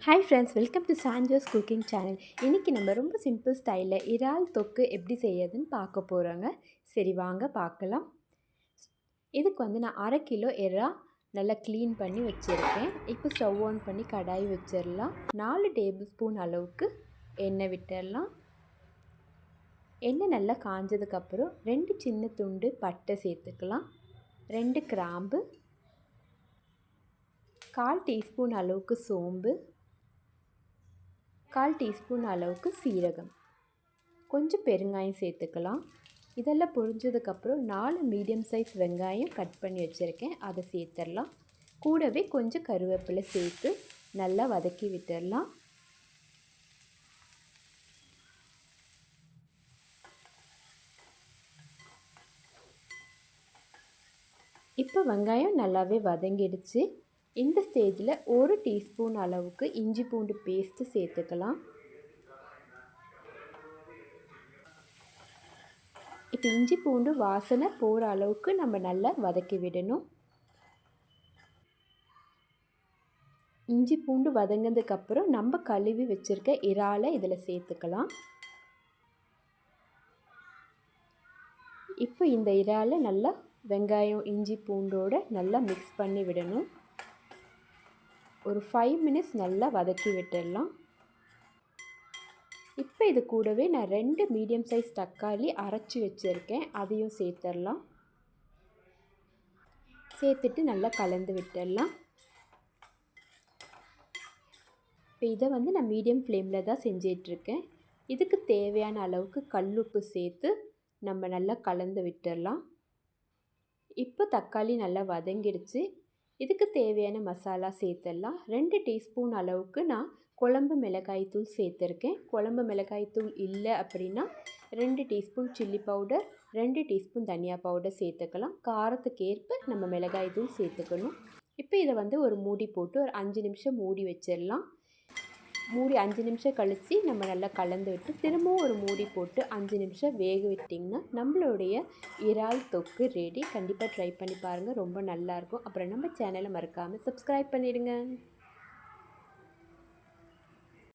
Hi friends, welcome to SanJoshCooking channel. இன்றைக்கி நம்ம ரொம்ப சிம்பிள் ஸ்டைலில் இறால் தொக்கு எப்படி செய்யறதுன்னு பார்க்க போகிறோங்க. சரி வாங்க பார்க்கலாம். இதுக்கு நான் 1/2 கிலோ இறா நல்லா க்ளீன் பண்ணி வச்சுருக்கேன். இப்போ ஸ்டவ் ஆன் பண்ணி கடாய் வச்சிடலாம். 4 டேபிள் ஸ்பூன் அளவுக்கு எண்ணெய் விட்டுடலாம். எண்ணெய் நல்லா காஞ்சதுக்கப்புறம் 2 சின்ன துண்டு பட்டை சேர்த்துக்கலாம், 2 கிராம்பு, 1/4 டீஸ்பூன் அளவுக்கு சோம்பு, 1/4 டீஸ்பூன் அளவுக்கு சீரகம், கொஞ்சம் பெருங்காயம் சேர்த்துக்கலாம். இதெல்லாம் பொரிஞ்சதுக்கப்புறம் 4 மீடியம் சைஸ் வெங்காயம் கட் பண்ணி வச்சுருக்கேன், அதை சேர்த்துடலாம். கூடவே கொஞ்சம் கருவேப்பிலை சேர்த்து நல்லா வதக்கி விட்டுடலாம். இப்போ வெங்காயம் நல்லாவே வதங்கிடுச்சு. இந்த ஸ்டேஜில் 1 டீஸ்பூன் அளவுக்கு இஞ்சி பூண்டு பேஸ்ட்டு சேர்த்துக்கலாம். இப்போ இஞ்சி பூண்டு வாசனை போகிற அளவுக்கு நம்ம நல்லா வதக்கி விடணும். இஞ்சி பூண்டு வதங்கினதுக்கப்புறம் நம்ம கழுவி வச்சுருக்க இறாலை இதில் சேர்த்துக்கலாம். இப்போ இந்த இறாலை நல்லா வெங்காயம் இஞ்சி பூண்டோடு நல்லா மிக்ஸ் பண்ணி விடணும். ஒரு 5 மினிட்ஸ் நல்லா வதக்கி விட்டுடலாம். இப்போ இது கூடவே நான் 2 மீடியம் சைஸ் தக்காளி அரைச்சி வச்சுருக்கேன், அதையும் சேர்த்துடலாம். சேர்த்துட்டு நல்லா கலந்து விட்டுடலாம். இப்போ இதை நான் மீடியம் ஃப்ளேமில் தான் செஞ்சிட்ருக்கேன். இதுக்கு தேவையான அளவுக்கு கல்லுப்பு சேர்த்து நம்ம நல்லா கலந்து விட்டுடலாம். இப்போ தக்காளி நல்லா வதங்கிடுச்சு. இதுக்கு தேவையான மசாலா சேர்த்துடலாம். 2 டீஸ்பூன் அளவுக்கு நான் குழம்பு மிளகாய் தூள் சேர்த்துருக்கேன். குழம்பு மிளகாய் தூள் இல்லை அப்படின்னா 2 டீஸ்பூன் சில்லி பவுடர், 2 டீஸ்பூன் தனியா பவுடர் சேர்த்துக்கலாம். காரத்துக்கு ஏற்ப நம்ம மிளகாய் தூள் சேர்த்துக்கணும். இப்போ இதை ஒரு மூடி போட்டு ஒரு 5 நிமிஷம் மூடி வச்சிடலாம். மூடி 5 நிமிஷம் கழித்து நம்ம நல்லா கலந்து விட்டு திரும்பவும் ஒரு மூடி போட்டு 5 நிமிஷம் வேக விட்டிங்கன்னா நம்மளுடைய இறால் தொக்கு ரெடி. கண்டிப்பாக ட்ரை பண்ணி பாருங்கள், ரொம்ப நல்லாயிருக்கும். அப்புறம் நம்ம சேனலை மறக்காமல் சப்ஸ்கிரைப் பண்ணிவிடுங்க.